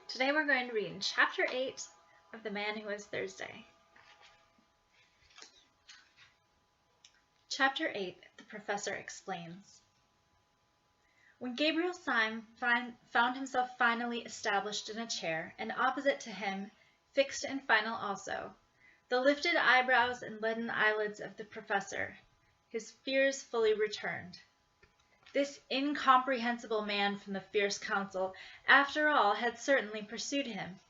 Today we're going to read in Chapter 8 of The Man Who Was Thursday. Chapter 8, The Professor Explains. When Gabriel Syme found himself finally established in a chair, and opposite to him, fixed and final also, the lifted eyebrows and leaden eyelids of the professor, his fears fully returned. This incomprehensible man from the fierce council, after all, had certainly pursued him.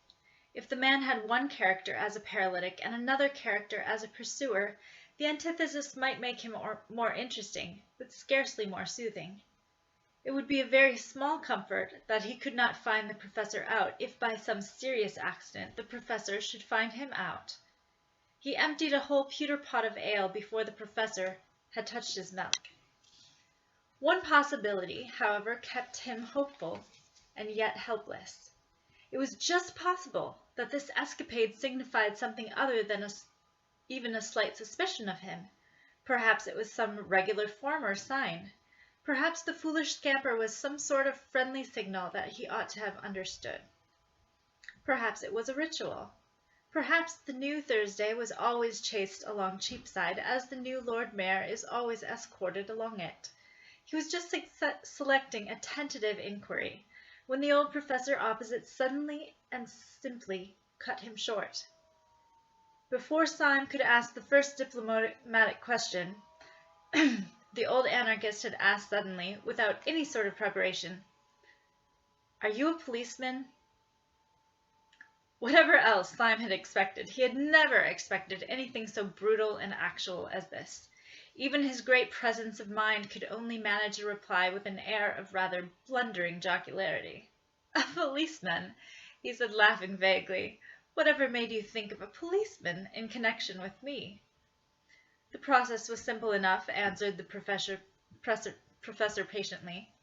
If the man had one character as a paralytic and another character as a pursuer, the antithesis might make him more interesting, but scarcely more soothing. It would be a very small comfort that he could not find the professor out if by some serious accident the professor should find him out. He emptied a whole pewter pot of ale before the professor had touched his mouth. One possibility, however, kept him hopeful and yet helpless. It was just possible that this escapade signified something other than even a slight suspicion of him. Perhaps it was some regular form or sign. Perhaps the foolish scamper was some sort of friendly signal that he ought to have understood. Perhaps it was a ritual. Perhaps the new Thursday was always chased along Cheapside, as the new Lord Mayor is always escorted along it. He was just selecting a tentative inquiry, when the old professor opposite suddenly and simply cut him short. Before Syme could ask the first diplomatic question, the old anarchist had asked suddenly, without any sort of preparation, "Are you a policeman?" Whatever else Syme had expected, he had never expected anything so brutal and actual as this. Even his great presence of mind could only manage a reply with an air of rather blundering jocularity. "A policeman," he said, laughing vaguely. "Whatever made you think of a policeman in connection with me?" "The process was simple enough," answered the professor patiently.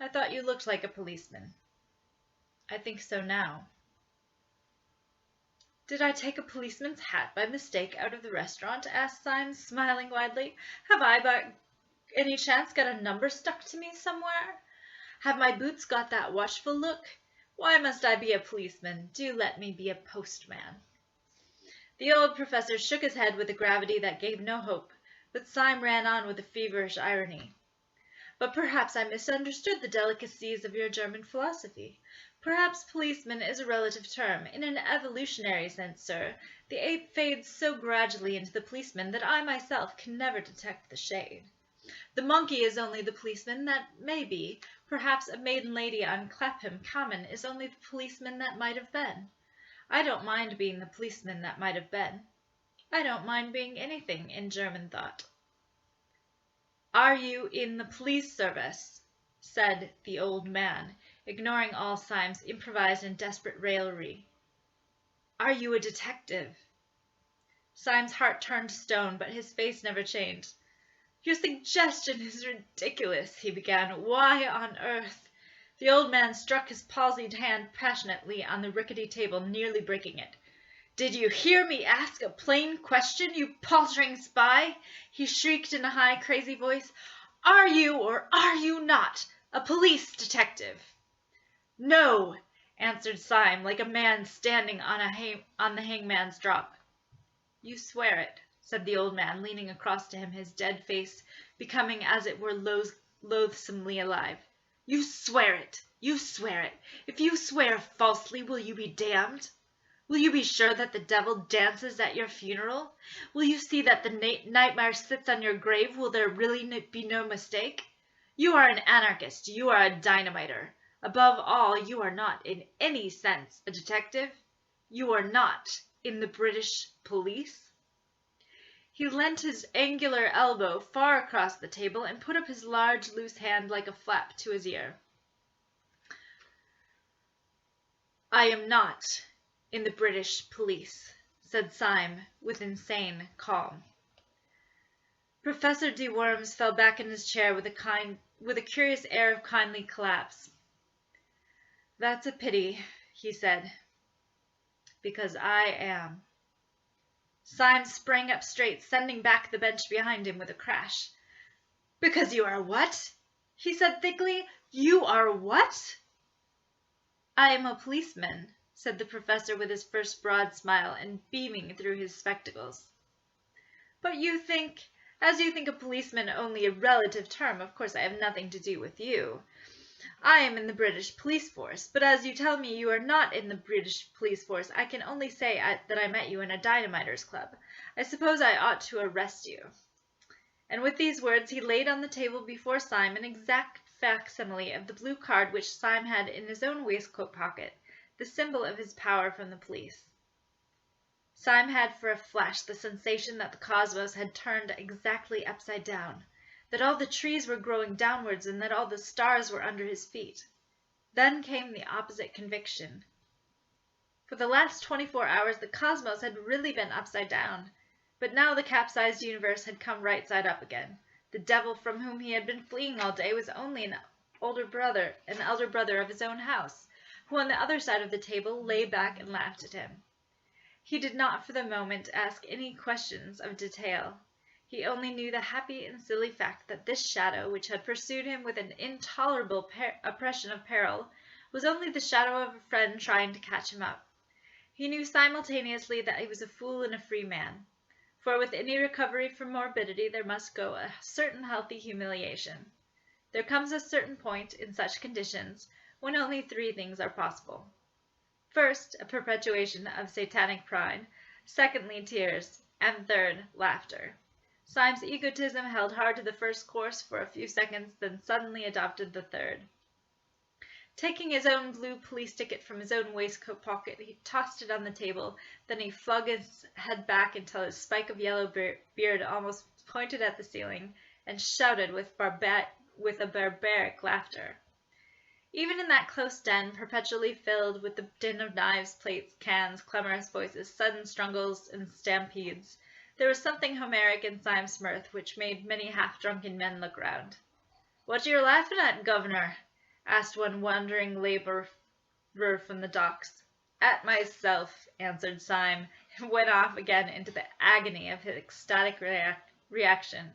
"I thought you looked like a policeman." "I think so now." "Did I take a policeman's hat by mistake out of the restaurant?" asked Syme, smiling widely. "Have I by any chance got a number stuck to me somewhere? Have my boots got that watchful look? Why must I be a policeman? Do let me be a postman." The old professor shook his head with a gravity that gave no hope, but Syme ran on with a feverish irony. "But perhaps I misunderstood the delicacies of your German philosophy. Perhaps policeman is a relative term. In an evolutionary sense, sir, the ape fades so gradually into the policeman that I myself can never detect the shade. The monkey is only the policeman that may be. Perhaps a maiden lady on Clapham Common is only the policeman that might have been. I don't mind being the policeman that might have been. I don't mind being anything in German thought." "Are you in the police service?" said the old man, ignoring all Syme's improvised and desperate raillery. "Are you a detective?" Syme's heart turned to stone, but his face never changed. "Your suggestion is ridiculous," he began. "Why on earth—" The old man struck his palsied hand passionately on the rickety table, nearly breaking it. "Did you hear me ask a plain question, you paltering spy?" he shrieked in a high, crazy voice. "Are you or are you not a police detective?" "No," answered Syme, like a man standing on the hangman's drop. "You swear it," said the old man, leaning across to him, his dead face becoming as it were loathsomely alive. "You swear it! You swear it! If you swear falsely, will you be damned? Will you be sure that the devil dances at your funeral? Will you see that the nightmare sits on your grave? Will there really be no mistake? You are an anarchist. You are a dynamiter. Above all, you are not in any sense a detective. You are not in the British police." He leant his angular elbow far across the table and put up his large, loose hand like a flap to his ear. "I am not in the British police," said Syme with insane calm. Professor de Worms fell back in his chair with a curious air of kindly collapse. "That's a pity," he said, "because I am." Syme sprang up straight, sending back the bench behind him with a crash. "Because you are what?" he said thickly. "You are what?" I am a policeman, said the professor with his first broad smile and beaming through his spectacles. But as you think a policeman only a relative term, of course I have nothing to do with you. I am in the British police force, but as you tell me you are not in the British police force, I can only say that I met you in a dynamiters club. I suppose I ought to arrest you. And with these words he laid on the table before Syme an exact facsimile of the blue card which Syme had in his own waistcoat pocket, the symbol of his power from the police. Syme had for a flash the sensation that the cosmos had turned exactly upside down, that all the trees were growing downwards and that all the stars were under his feet. Then came the opposite conviction. For the last 24 hours the cosmos had really been upside down, but now the capsized universe had come right side up again. The devil from whom he had been fleeing all day was only an elder brother of his own house, who on the other side of the table lay back and laughed at him. He did not for the moment ask any questions of detail. He only knew the happy and silly fact that this shadow, which had pursued him with an intolerable oppression of peril, was only the shadow of a friend trying to catch him up. He knew simultaneously that he was a fool and a free man. For with any recovery from morbidity there must go a certain healthy humiliation. There comes a certain point, in such conditions, when only three things are possible. First, a perpetuation of satanic pride, secondly, tears, and third, laughter. Syme's egotism held hard to the first course for a few seconds, then suddenly adopted the third. Taking his own blue police ticket from his own waistcoat pocket, he tossed it on the table, then he flung his head back until his spike of yellow beard almost pointed at the ceiling, and shouted with a barbaric laughter. Even in that close den, perpetually filled with the din of knives, plates, cans, clamorous voices, sudden struggles, and stampedes, there was something Homeric in Syme's mirth which made many half-drunken men look round. "What are you laughing at, governor?" asked one wandering labourer from the docks. "At myself," answered Syme, and went off again into the agony of his ecstatic reaction.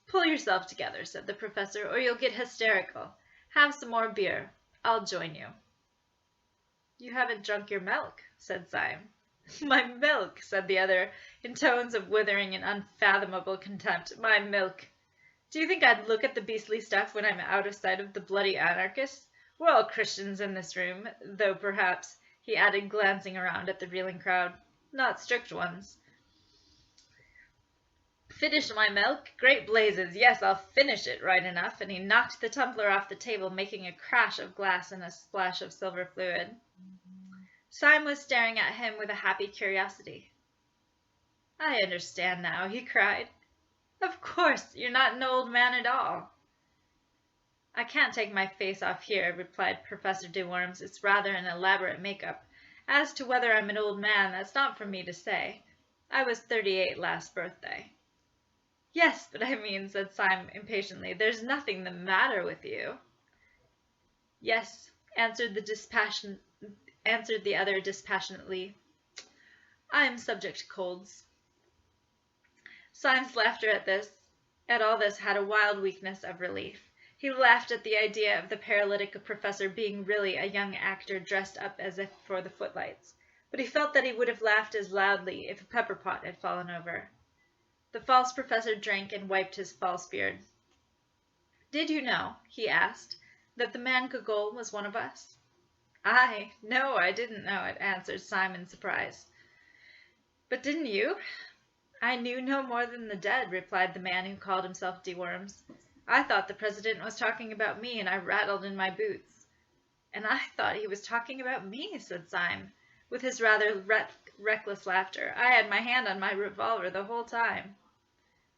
"Pull yourself together," said the professor, "or you'll get hysterical. Have some more beer. I'll join you." "You haven't drunk your milk," said Syme. "My milk," said the other, in tones of withering and unfathomable contempt. "My milk. Do you think I'd look at the beastly stuff when I'm out of sight of the bloody anarchists? We're all Christians in this room, though perhaps," he added, glancing around at the reeling crowd, "not strict ones." "Finish my milk? Great blazes, yes, I'll finish it right enough," and he knocked the tumbler off the table, making a crash of glass and a splash of silver fluid. Syme was staring at him with a happy curiosity. "I understand now," he cried. "Of course, you're not an old man at all." "I can't take my face off here," replied Professor de Worms. "It's rather an elaborate make-up. As to whether I'm an old man, that's not for me to say. I was 38 last birthday." "Yes, but I mean," said Syme impatiently, "there's nothing the matter with you." "Yes," answered the other dispassionately. "I am subject to colds." Syme's laughter at all this had a wild weakness of relief. He laughed at the idea of the paralytic professor being really a young actor dressed up as if for the footlights, but he felt that he would have laughed as loudly if a pepper pot had fallen over. The false professor drank and wiped his false beard. "Did you know," he asked, "that the man Gogol was one of us?" No, I didn't know it," answered Syme in surprise. "But didn't you?" "I knew no more than the dead," replied the man who called himself de Worms. "I thought the president was talking about me, and I rattled in my boots." "And I thought he was talking about me," said Syme, with his rather reckless laughter. "I had my hand on my revolver the whole time."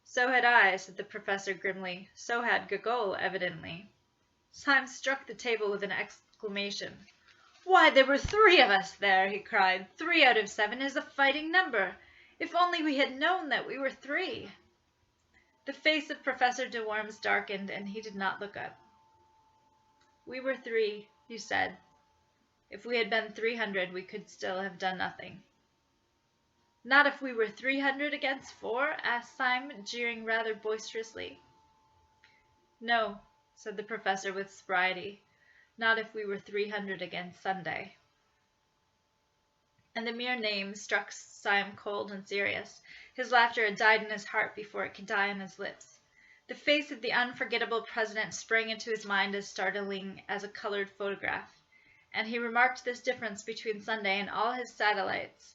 "So had I," said the professor grimly. "So had Gogol, evidently." Syme struck the table with an exclamation. "Why, there were 3 of us there!" he cried. 3 out of 7 is a fighting number. If only we had known that we were 3. The face of Professor de Worms darkened, and he did not look up. "We were 3, you said. If we had been 300, we could still have done nothing." "Not if we were 300 against 4?" asked Syme, jeering rather boisterously. "No," said the professor with sobriety. Not if we were 300 against Sunday. And the mere name struck Syme cold and serious. His laughter had died in his heart before it could die on his lips. The face of the unforgettable president sprang into his mind as startling as a colored photograph, and he remarked this difference between Sunday and all his satellites,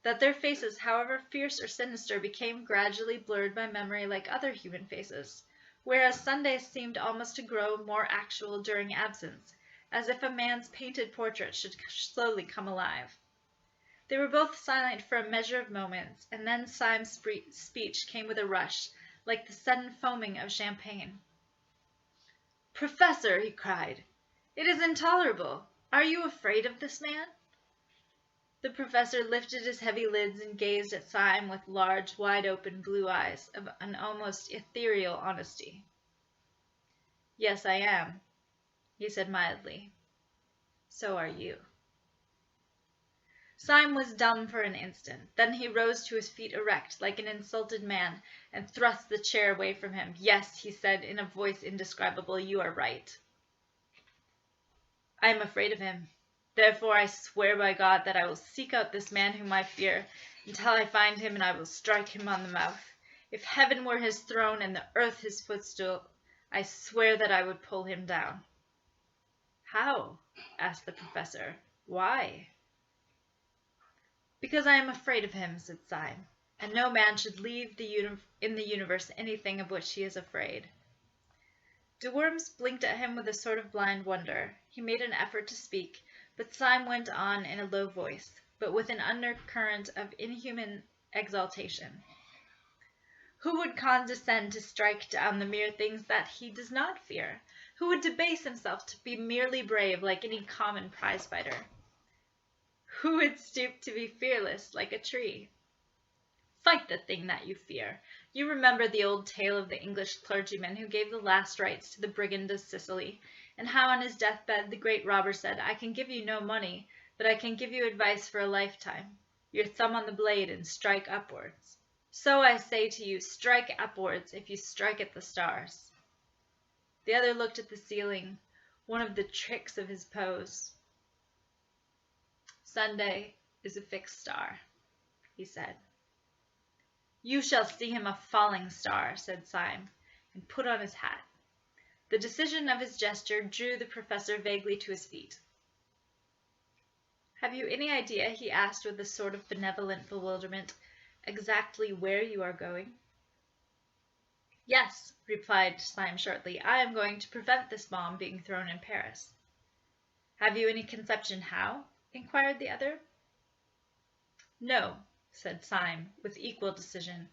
that their faces, however fierce or sinister, became gradually blurred by memory like other human faces, whereas Sunday's seemed almost to grow more actual during absence, as if a man's painted portrait should slowly come alive. They were both silent for a measure of moments, and then Syme's speech came with a rush, like the sudden foaming of champagne. "Professor," he cried, "it is intolerable! Are you afraid of this man?" The professor lifted his heavy lids and gazed at Syme with large, wide-open blue eyes of an almost ethereal honesty. "Yes, I am," he said mildly. "So are you." Syme was dumb for an instant. Then he rose to his feet erect, like an insulted man, and thrust the chair away from him. "Yes," he said in a voice indescribable, "you are right. I am afraid of him. Therefore I swear by God that I will seek out this man whom I fear, until I find him, and I will strike him on the mouth. If heaven were his throne and the earth his footstool, I swear that I would pull him down." "How?" asked the professor. "Why?" "Because I am afraid of him," said Syme, "and no man should leave in the universe anything of which he is afraid." De Worms blinked at him with a sort of blind wonder. He made an effort to speak, but Syme went on in a low voice, but with an undercurrent of inhuman exaltation. "Who would condescend to strike down the mere things that he does not fear? Who would debase himself to be merely brave like any common prize-fighter? Who would stoop to be fearless like a tree? Fight the thing that you fear. You remember the old tale of the English clergyman who gave the last rites to the brigand of Sicily, and how on his deathbed the great robber said, 'I can give you no money, but I can give you advice for a lifetime. Your thumb on the blade and strike upwards.' So I say to you, strike upwards if you strike at the stars." The other looked at the ceiling, one of the tricks of his pose. "Sunday is a fixed star," he said. "You shall see him a falling star," said Syme, and put on his hat. The decision of his gesture drew the professor vaguely to his feet. "Have you any idea," he asked with a sort of benevolent bewilderment, "exactly where you are going?" "Yes," replied Syme shortly, "I am going to prevent this bomb being thrown in Paris." "Have you any conception how?" inquired the other. "No," said Syme, with equal decision.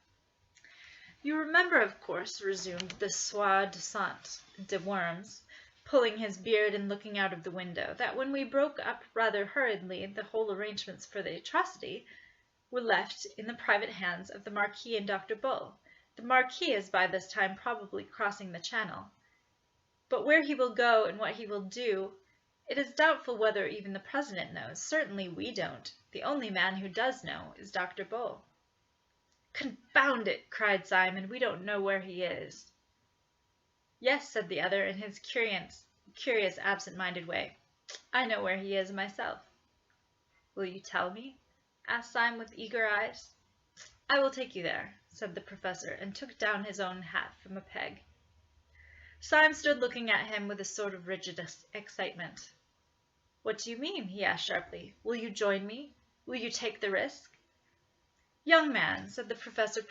"You remember, of course," resumed the soi-disant De Worms, pulling his beard and looking out of the window, "that when we broke up rather hurriedly the whole arrangements for the atrocity were left in the private hands of the Marquis and Dr. Bull. The Marquis is by this time probably crossing the Channel. But where he will go and what he will do, it is doubtful whether even the President knows. Certainly we don't. The only man who does know is Dr. Bull." "Confound it!" cried Syme, "we don't know where he is." "Yes," said the other in his curious absent-minded way. "I know where he is myself." "Will you tell me?" asked Syme with eager eyes. "I will take you there," said the professor, and took down his own hat from a peg. Syme stood looking at him with a sort of rigid excitement. "What do you mean?" he asked sharply. "Will you join me? Will you take the risk?" "Young man," said the professor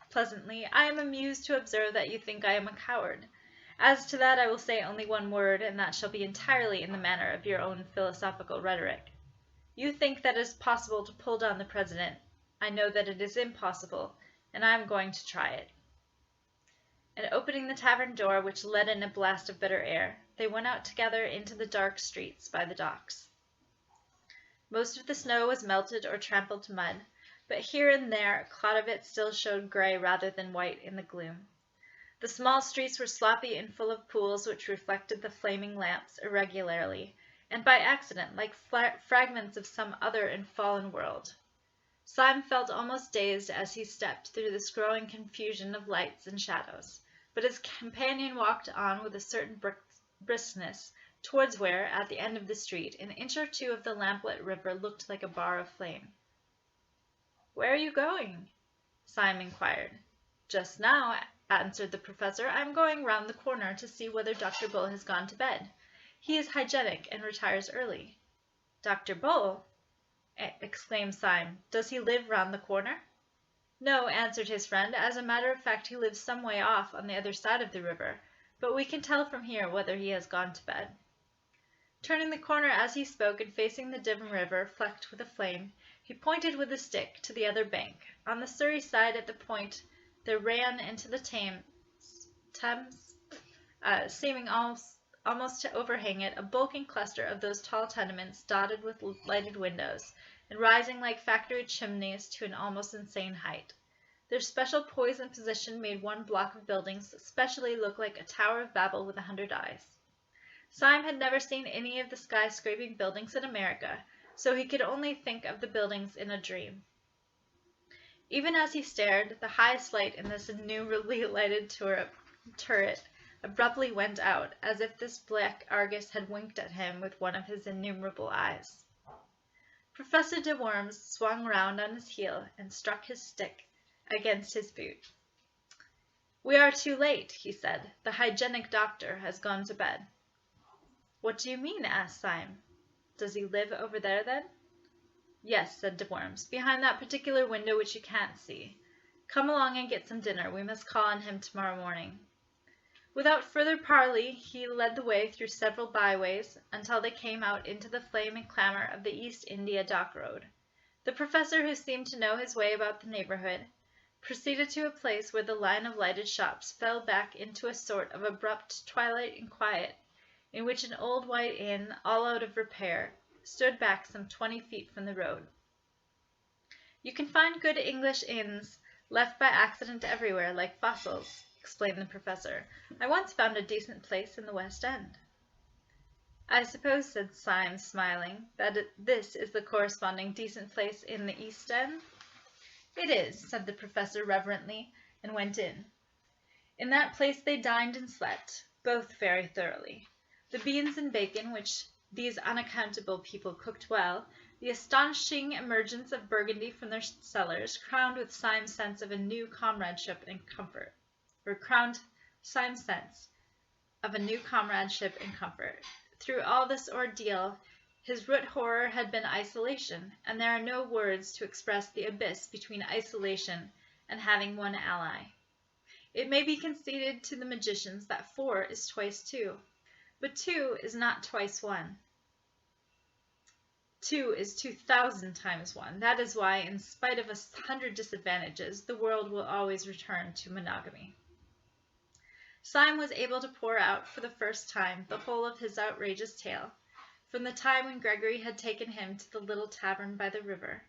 pleasantly, "I am amused to observe that you think I am a coward. As to that I will say only one word, and that shall be entirely in the manner of your own philosophical rhetoric. You think that it is possible to pull down the President. I know that it is impossible, and I am going to try it." And opening the tavern door, which let in a blast of bitter air, they went out together into the dark streets by the docks. Most of the snow was melted or trampled to mud, but here and there a cloud of it still showed gray rather than white in the gloom. The small streets were sloppy and full of pools which reflected the flaming lamps irregularly, and by accident, like fragments of some other and fallen world. Syme felt almost dazed as he stepped through this growing confusion of lights and shadows, but his companion walked on with a certain briskness towards where, at the end of the street, an inch or two of the lamplit river looked like a bar of flame. "Where are you going?" Syme inquired. "Just now," answered the professor, "I am going round the corner to see whether Dr. Bull has gone to bed. He is hygienic and retires early." "Dr. Bull!" exclaimed Syme. "Does he live round the corner?" "No," answered his friend. "As a matter of fact, he lives some way off on the other side of the river, but we can tell from here whether he has gone to bed." Turning the corner as he spoke and facing the dim river flecked with a flame, he pointed with his stick to the other bank. On the Surrey side at the point there ran into the Thames, seeming almost to overhang it, a bulking cluster of those tall tenements dotted with lighted windows, and rising like factory chimneys to an almost insane height. Their special poise and position made one block of buildings especially look like a Tower of Babel with 100 eyes. Syme had never seen any of the skyscraping buildings in America, so he could only think of the buildings in a dream. Even as he stared, the highest light in this innumerably lighted turret abruptly went out, as if this black Argus had winked at him with one of his innumerable eyes. Professor de Worms swung round on his heel and struck his stick against his boot. "We are too late," he said. "The hygienic doctor has gone to bed." "What do you mean?" asked Syme. "Does he live over there, then?" "Yes," said de Worms, "behind that particular window which you can't see. Come along and get some dinner. We must call on him tomorrow morning." Without further parley he led the way through several byways until they came out into the flame and clamour of the East India Dock Road. The professor, who seemed to know his way about the neighbourhood, proceeded to a place where the line of lighted shops fell back into a sort of abrupt twilight and quiet, in which an old white inn, all out of repair, stood back some 20 feet from the road. "You can find good English inns left by accident everywhere, like fossils," explained the professor. "I once found a decent place in the West End." "I suppose," said Syme, smiling, "that this is the corresponding decent place in the East End?" "It is," said the professor reverently, and went in. In that place they dined and slept, both very thoroughly. The beans and bacon which these unaccountable people cooked well, the astonishing emergence of Burgundy from their cellars, crowned with Syme's sense of a new comradeship and comfort. Through all this ordeal, his root horror had been isolation, and there are no words to express the abyss between isolation and having one ally. It may be conceded to the magicians that 4 is twice 2. But 2 is not twice 1. 2 is 2,000 times 1. That is why, in spite of 100 disadvantages, the world will always return to monogamy. Syme was able to pour out, for the first time, the whole of his outrageous tale, from the time when Gregory had taken him to the little tavern by the river.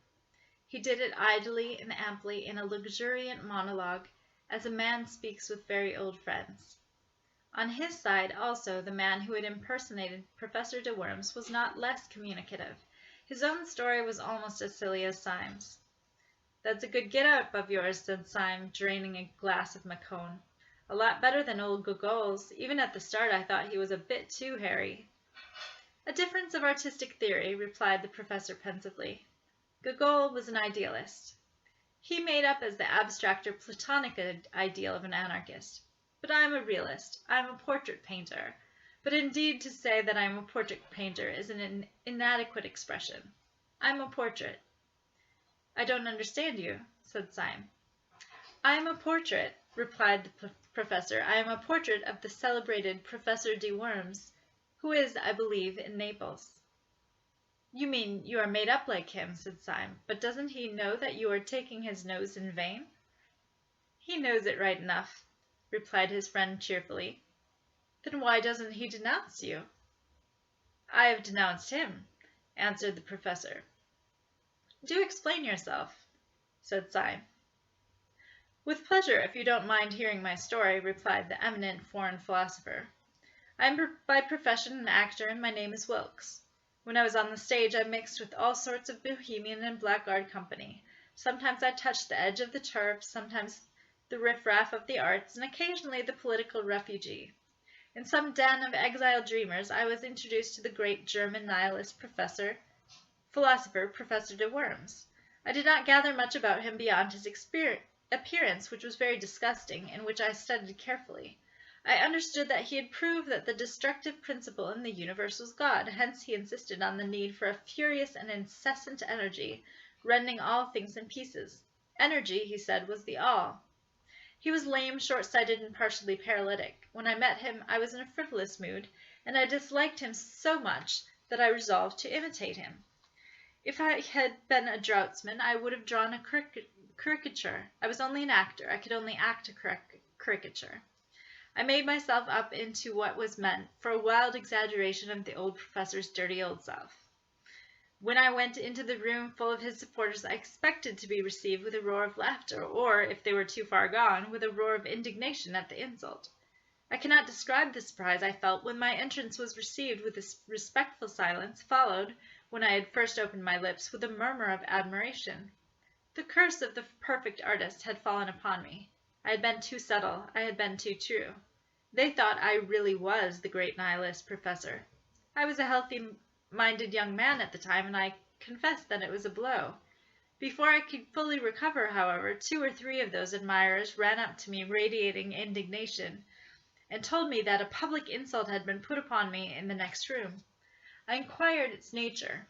He did it idly and amply in a luxuriant monologue, as a man speaks with very old friends. On his side, also, the man who had impersonated Professor de Worms was not less communicative. His own story was almost as silly as Syme's. "That's a good get-out of yours," said Syme, draining a glass of Macon. "A lot better than old Gogol's. Even at the start I thought he was a bit too hairy." "A difference of artistic theory," replied the professor pensively. "Gogol was an idealist. He made up as the abstract or Platonic ideal of an anarchist. But I am a realist. I am a portrait painter. But indeed to say that I am a portrait painter is an inadequate expression. I am a portrait." "I don't understand you," said Syme. "I am a portrait," replied the professor. "I am a portrait of the celebrated Professor de Worms, who is, I believe, in Naples." "You mean you are made up like him," said Syme. "But doesn't he know that you are taking his nose in vain?" "He knows it right enough," replied his friend cheerfully. "Then why doesn't he denounce you?" "I have denounced him," answered the professor. "Do explain yourself," said Syme. "With pleasure, if you don't mind hearing my story," replied the eminent foreign philosopher. "I am by profession an actor, and my name is Wilkes. When I was on the stage I mixed with all sorts of bohemian and blackguard company. Sometimes I touched the edge of the turf, sometimes the riff-raff of the arts, and occasionally the political refugee. In some den of exiled dreamers I was introduced to the great German nihilist philosopher Professor de Worms. I did not gather much about him beyond his appearance, which was very disgusting, and which I studied carefully. I understood that he had proved that the destructive principle in the universe was God, hence he insisted on the need for a furious and incessant energy, rending all things in pieces. Energy, he said, was the all. He was lame, short-sighted, and partially paralytic. When I met him, I was in a frivolous mood, and I disliked him so much that I resolved to imitate him. If I had been a draughtsman, I would have drawn a caricature. I was only an actor. I could only act a caricature. I made myself up into what was meant for a wild exaggeration of the old professor's dirty old self. When I went into the room full of his supporters, I expected to be received with a roar of laughter, or, if they were too far gone, with a roar of indignation at the insult. I cannot describe the surprise I felt when my entrance was received with a respectful silence, followed, when I had first opened my lips, with a murmur of admiration. The curse of the perfect artist had fallen upon me. I had been too subtle. I had been too true. They thought I really was the great nihilist professor. I was a healthy-minded young man at the time, and I confess that it was a blow. Before I could fully recover, however, 2 or 3 of those admirers ran up to me radiating indignation, and told me that a public insult had been put upon me in the next room. I inquired its nature.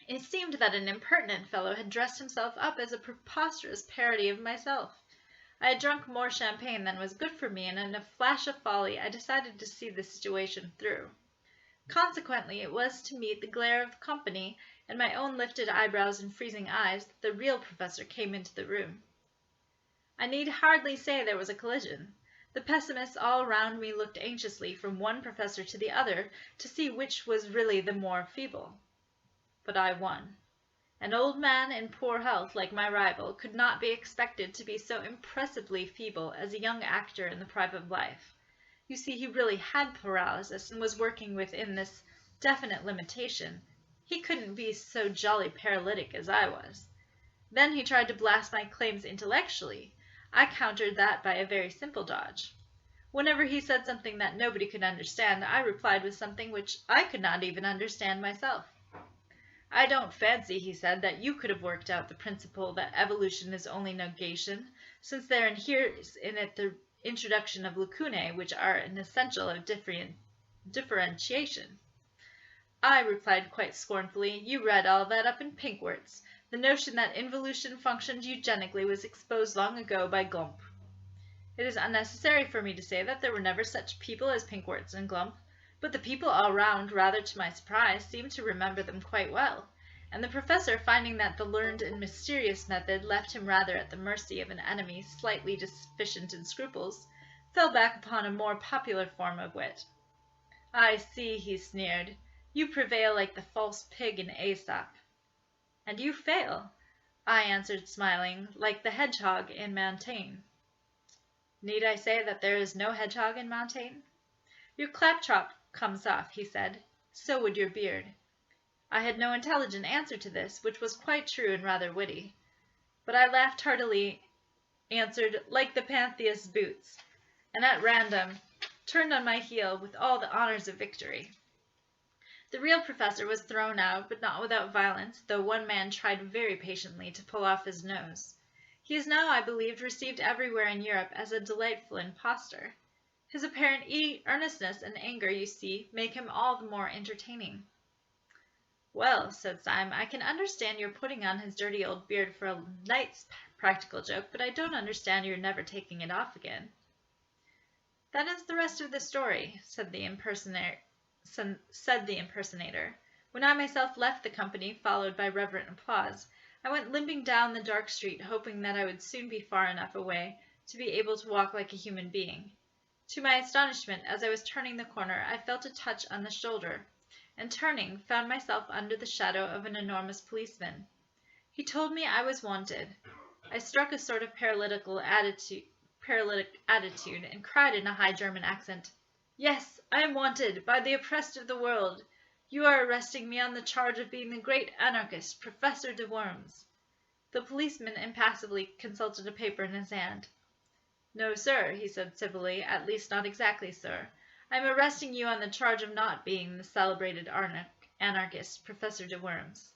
It seemed that an impertinent fellow had dressed himself up as a preposterous parody of myself. I had drunk more champagne than was good for me, and in a flash of folly I decided to see the situation through. Consequently, it was to meet the glare of the company and my own lifted eyebrows and freezing eyes that the real professor came into the room. I need hardly say there was a collision. The pessimists all round me looked anxiously from one professor to the other to see which was really the more feeble. But I won. An old man in poor health like my rival could not be expected to be so impressively feeble as a young actor in the prime of life. You see, he really had paralysis and was working within this definite limitation. He couldn't be so jolly paralytic as I was. Then he tried to blast my claims intellectually. I countered that by a very simple dodge. Whenever he said something that nobody could understand, I replied with something which I could not even understand myself. I don't fancy, he said, that you could have worked out the principle that evolution is only negation, since there inheres in it the introduction of lacunae, which are an essential of differentiation. I replied quite scornfully, you read all that up in Pinckwerts. The notion that involution functioned eugenically was exposed long ago by Glump. It is unnecessary for me to say that there were never such people as Pinckwerts and Glump, but the people all round, rather to my surprise, seemed to remember them quite well, and the professor, finding that the learned and mysterious method left him rather at the mercy of an enemy slightly deficient in scruples, fell back upon a more popular form of wit. I see, he sneered, you prevail like the false pig in Aesop. And you fail, I answered smiling, like the hedgehog in Montaigne. Need I say that there is no hedgehog in Montaigne? Your claptrap comes off, he said. So would your beard. I had no intelligent answer to this, which was quite true and rather witty. But I laughed heartily, answered, like the Pantheist's boots, and at random turned on my heel with all the honors of victory. The real professor was thrown out, but not without violence, though one man tried very patiently to pull off his nose. He is now, I believe, received everywhere in Europe as a delightful impostor. His apparent earnestness and anger, you see, make him all the more entertaining. Well, said Syme, I can understand your putting on his dirty old beard for a night's practical joke, but I don't understand your never taking it off again. That is the rest of the story, said the impersonator. When I myself left the company, followed by reverent applause, I went limping down the dark street, hoping that I would soon be far enough away to be able to walk like a human being. To my astonishment, as I was turning the corner, I felt a touch on the shoulder, and turning, found myself under the shadow of an enormous policeman. He told me I was wanted. I struck a sort of paralytic attitude, and cried in a high German accent, Yes, I am wanted, by the oppressed of the world. You are arresting me on the charge of being the great anarchist, Professor de Worms. The policeman impassively consulted a paper in his hand. No, sir, he said civilly, at least not exactly, sir. I'm arresting you on the charge of not being the celebrated anarchist, Professor de Worms."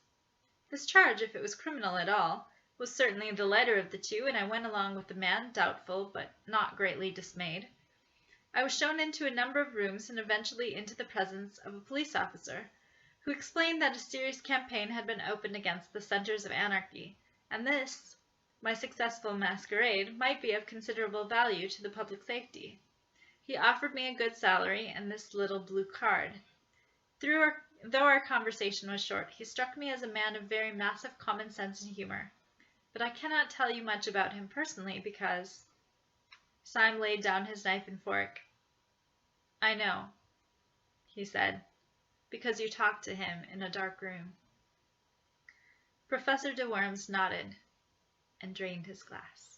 This charge, if it was criminal at all, was certainly the lighter of the two, and I went along with the man, doubtful, but not greatly dismayed. I was shown into a number of rooms and eventually into the presence of a police officer, who explained that a serious campaign had been opened against the centers of anarchy, and this, my successful masquerade, might be of considerable value to the public safety. He offered me a good salary and this little blue card. Though our conversation was short, he struck me as a man of very massive common sense and humor. But I cannot tell you much about him personally because... Syme laid down his knife and fork. "I know," he said, "because you talked to him in a dark room." Professor de Worms nodded and drained his glass.